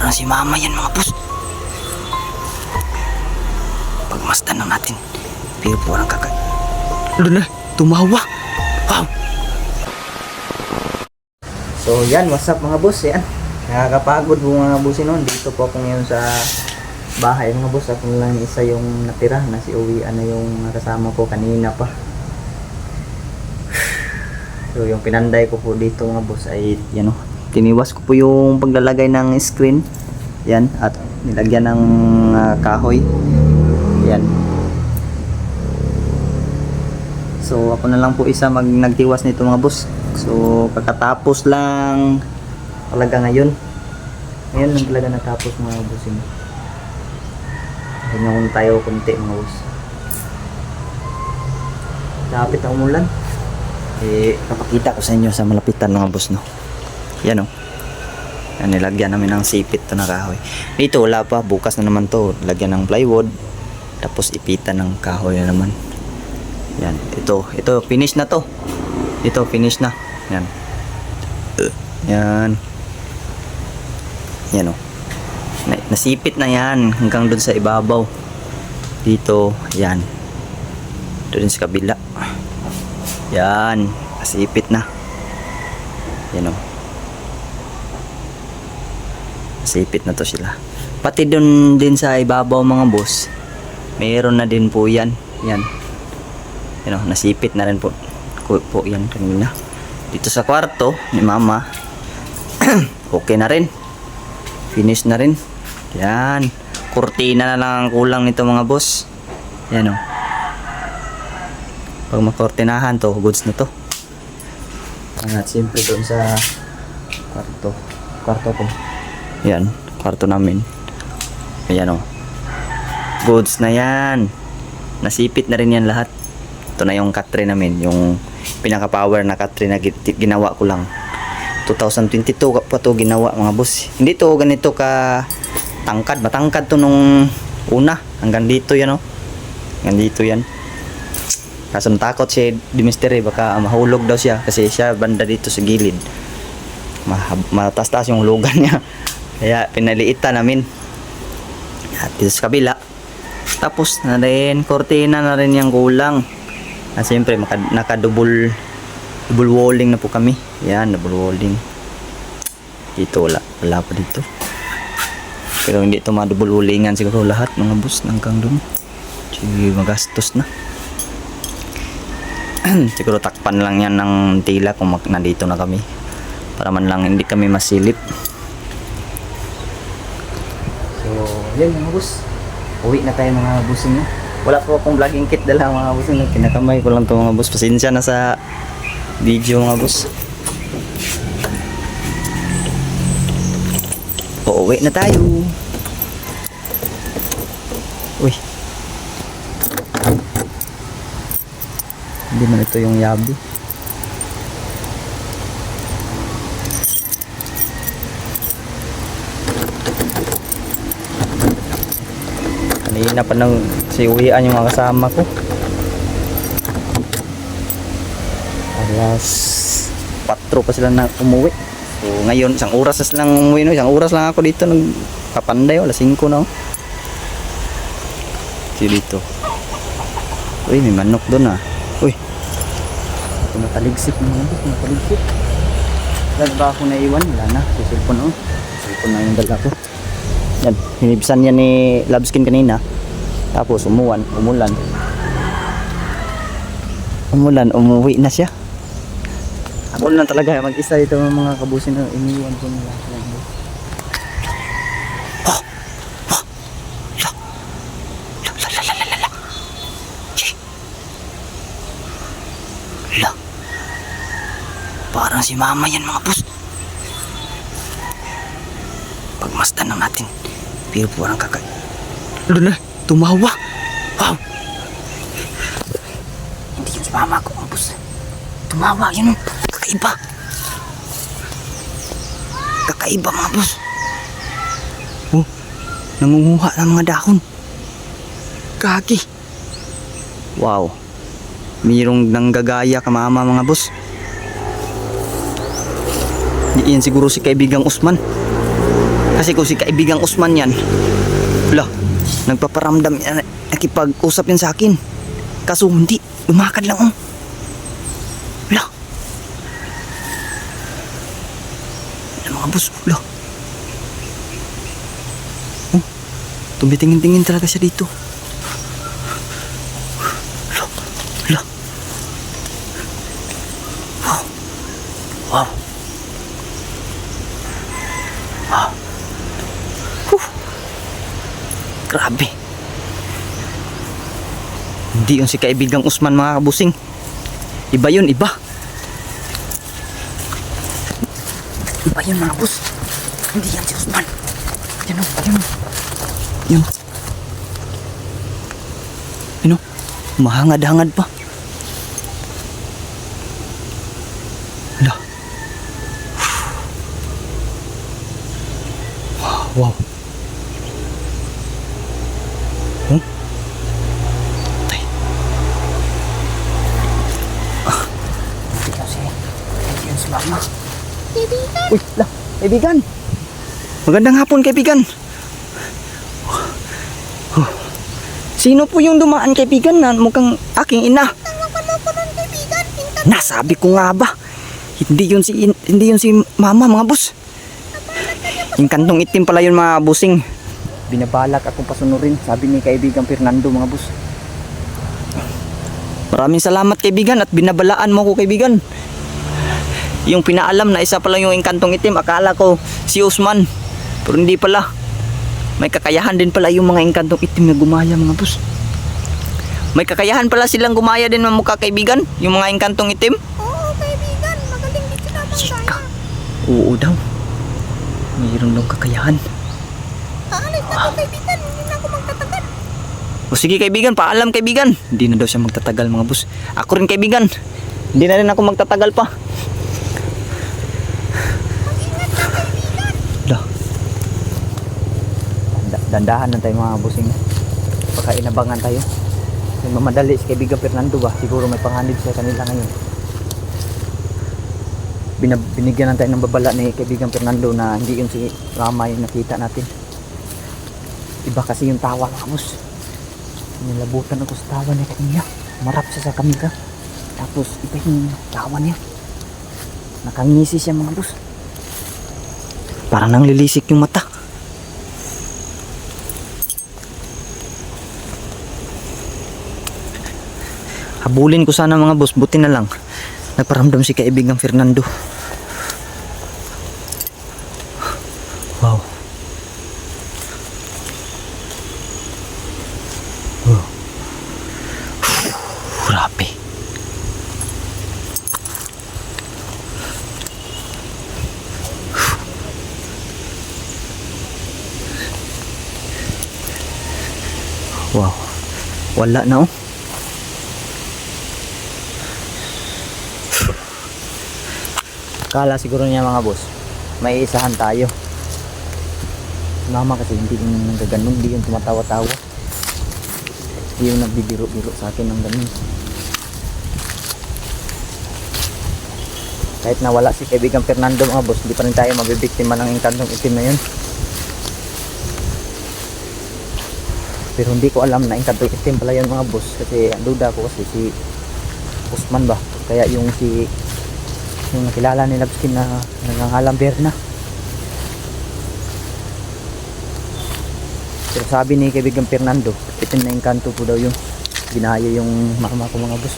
Parang si mama yan mga boss. Pagmasdan lang natin. Pero po walang kaka... Doon na, tumawa. Wow. So yan, what's up mga boss? Yan, nakakapagod po mga boss noon. Dito po ako ngayon sa bahay mga boss. Ako lang isa yung natira na si uwian na yung kasama ko kanina pa. So yung pinanday ko po dito mga boss ay yan o. Tiniwas ko po yung paglalagay ng screen. Yan, at nilagyan ng kahoy. Yan. So ako na lang po isa nagtiwas nito mga boss. So kakatapos lang talaga ngayon. Ngayon lang talaga natapos mga boss. Ganyan tayo konti mga boss. Lapit ang umulan. Kapakita ko sa inyo sa malapitan mga boss, no. Yan o. Yan, nilagyan namin ng sipit to na kahoy. Dito wala pa, bukas na naman to. Lagyan ng plywood. Tapos ipitan ng kahoy na naman. Yan, ito finish na to. Ito finish na. Yan. Yan. Yan o. Nasipit na yan hanggang dun sa ibabaw. Dito, yan. Doon sa kabila. Yan, nasipit na. Yan o. Nasipit na to sila. Pati doon din sa ibabaw mga boss, mayroon na din po yan. Yan. Yan o, nasipit na rin po. Po yan kanina. Dito sa kwarto ni mama, okay na rin. Finish na rin. Yan. Kurtina na lang ang kulang nito mga boss. Yan o. Pag makortinahan to, goods na to. At siyempre doon sa kwarto ko. Yan, kwarto namin. Ayan o. Goods na yan. Nasipit na rin yan lahat. Ito na yung cut tray namin. Yung pinaka power na cut tray na ginawa ko lang. 2022 pa to ginawa mga boss. Hindi to ganito ka tangkad. Matangkad to nung una. Hanggang dito yan o. Hanggang dito yan. Kaso natakot si Dimister baka mahulog daw siya kasi siya banda dito sa gilid. Mataas-taas yung hulugan niya. Kaya pinaliitan namin. At dito sa kabila. Tapos na rin, kortina na rin yung kulang. At siyempre naka-double walling na po kami. Yan, double walling. Dito wala pa dito. Pero hindi ito ma-double wallingan siguro lahat mga boss hanggang dun. Sige, magastos na. Siguro takpan lang yan ng tila kung nandito na kami para man lang hindi kami masilip. So yun mga boss, uwi na tayo mga boss nyo. Wala po akong vlogging kit dala mga boss nyo. Kinakamay ko lang to mga boss. Pasensya na sa video mga boss. Uwi na tayo. Uy, hindi man ito yung yabi. Kanina pa nang siuwian yung mga kasama ko. Alas 4 pa sila na umuwi. So ngayon isang oras na silang umuwi, no? Isang oras lang ako dito nagpapanday. Alas 5 na. Dito. Uy, may manok doon ah. Uy, mataligsik naman ito, mataligsik. Wala ba ako naiwan? Wala na, sa cellphone o. Cellphone na yung dala ko. Yan, hinibsan yan ni Labskin kanina. Tapos umulan. Umuwi na siya. Ako lang talaga mag-isa ito mga kabusin na iniwan ko nila. Parang si mama yan mga boss. Pagmasdan lang natin. Pero po walang kaka... Doon na, tumawa. Wow. Hindi yun si mama ko mga boss. Tumawa, yun. Kakaiba. Kakaiba mga boss. Oh, nangunguha ng mga dahon. Kaki. Wow. Mayroong nanggagaya ka mama mga boss. Iyan siguro si kaibigang Usman. Kasi kung si kaibigang Usman yan, wala, nagpaparamdam yan, nakipag-usap yan sa akin. Kaso hindi, lumakad lang oh. Wala. Wala mga boss, wala. Oh, tumitingin-tingin talaga siya dito. Wala, wala. Wow. Wow. Wow. Huh. Grabe. Hindi yun si kaibigang Usman mga kabusing. Iba yun, iba. Iba yun mga bus. Hindi yan si Usman. Yan o, yan o. Yan o. Yan o. Mahangad-hangad pa. Wala. Wow. Huh? Tay. Hindi yan si Mama. Kaibigan! Uy, lah, kaibigan. Magandang hapon, kaibigan. Sino po yung dumaan, kaibigan, na mukhang aking ina? Tawagan mo ko nun, kaibigan! Pinta Nasabi ko nga ba? Hindi yun si Mama, mga boss. Yung kantong itim pala yun, mga busing. Binabalak akong pasunurin, sabi ni kaibigan Fernando, mga boss. Maraming salamat, kaibigan, at binabalaan mo ko, kaibigan. Yung pinaalam na isa pala yung inkantong itim, akala ko si Usman, pero hindi pala. May kakayahan din pala yung mga inkantong itim na gumaya, mga boss. May kakayahan pala silang gumaya din ng mukha, kaibigan, yung mga inkantong itim. Oo, kaibigan! Magaling din sila Sika. magkaya. Oo daw. Mayroon daw kakayahan. Aalis na ako, kaibigan! Hindi na ako magtatagal. O sige, kaibigan, paalam, kaibigan. Hindi na daw siya magtatagal, mga boss. Ako rin, kaibigan. Hindi na rin ako magtatagal pa. Mag-ingat ka, kaibigan! Dah. Dandahan lang tayo, mga bossing. Baka inabangan tayo. May mamadali si kaibigan Fernando ba? Siguro may panganib sa kanila ngayon. Binigyan lang tayo ng babala ni kaibigan Fernando na hindi yun si Rama yung nakita natin. Iba kasi yung tawa, mga boss. Nilabutan ako sa tawa niya kanina. Marap siya sa kamera. Tapos iba yung tawa niya. Nakangisi siya, mga boss. Parang nanglilisik yung mata. Habulin ko sana, mga boss, buti na lang nagparamdam si kaibigang Fernando. Wow. Wow. Grabe. Wow. Wala na oh. Kala siguro niya, mga boss, may isahan tayo. Mama kasi hindi yung nagaganon, hindi yung tumatawa-tawa. Hindi yung nagbibiro-biro sa akin ng ganun. Kahit nawala si kaibigan Fernando, mga boss, hindi pa rin tayo mabibiktima ng inkantong itim na yun. Pero hindi ko alam na inkantong itim pala yun, mga boss, kasi ang duda ko kasi si Usman ba, kaya yung nakilala ni Labskin na nangangalang Berna. Pero sabi ni kaibigan Fernando, itim na engkanto po daw yung ginaya yung mama ko, mga boss.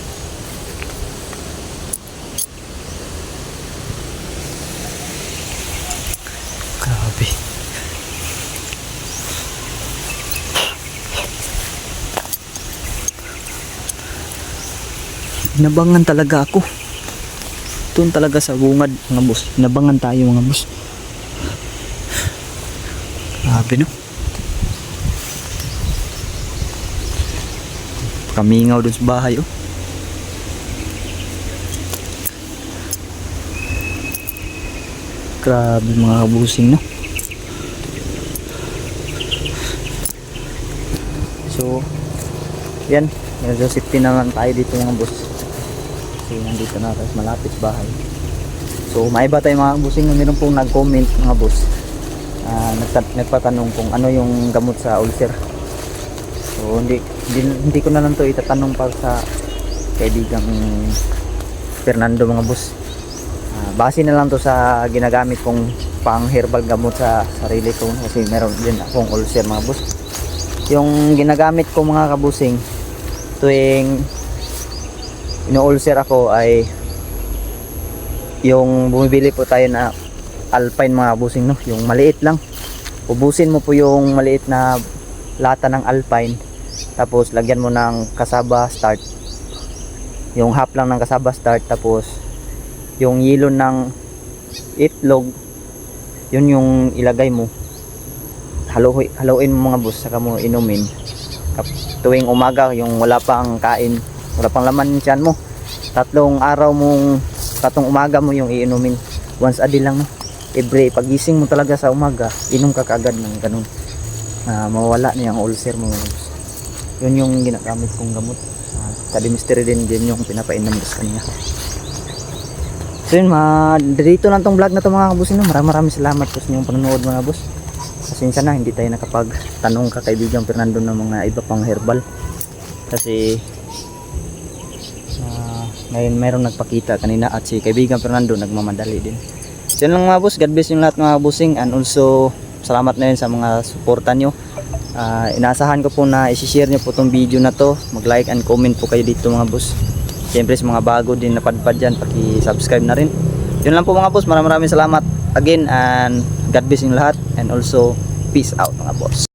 Grabe. Nabangan talaga ako. Doon talaga sa bungad, mga boss. Nabangan tayo, mga boss. Grabe, no? Kamingaw doon sa bahay, oh. Grabe, mga kabusing, no? So, yan. Medyo safety naman tayo dito, mga boss. Kasi nandito na tayo malapit bahay. So maiba tayo, mga bossing, na meron pong nag-comment, mga boss, nagpatanong kung ano yung gamot sa ulcer. So hindi ko na lang to itatanong pa sa kaibigang Fernando mga boss. Base na lang to sa ginagamit kong pang herbal gamot sa sarili ko kasi meron din akong ulcer mga boss. Yung ginagamit ko mga kabusing tuwing ino-ulcer ako ay yung bumibili po tayo na Alpine mga kabusing, no? Yung maliit lang. Ubusin mo po yung maliit na lata ng Alpine, tapos lagyan mo ng kasaba start, yung half lang ng kasaba start, tapos yung yelo ng itlog, yun yung ilagay mo, haluin mo mga boss, saka mo inumin tuwing umaga, yung wala pang kain, wala pang laman yung tiyan mo. 3 araw mong katong umaga mo yung iinumin, once a day lang, no? Every pagising mo talaga sa umaga, inom ka kaagad ng ganun, mawala na yung ulcer mo. Yun yung ginagamit kong gamot. Kadimisteri din yung pinapainom ko sa kanya. So yun, dito lang tong vlog na to mga kabusing, no? Maraming salamat po sa inyong panonood mga boss. Pasensya na hindi tayo nakapagtanong ka kaibigan Fernando ng mga iba pang herbal kasi ngayon mayroong nagpakita kanina at si kaibigan Fernando nagmamadali din. So yun lang mga boss, God bless yung lahat mga busing, and also salamat na rin sa mga suporta nyo. Inaasahan ko po na isi-share nyo po tong video na to, mag-like and comment po kayo dito mga boss. Siyempre sa mga bago din na padpad dyan, paki-subscribe na rin. Yun lang po mga boss, maraming salamat again, and God bless yung lahat, and also peace out mga boss.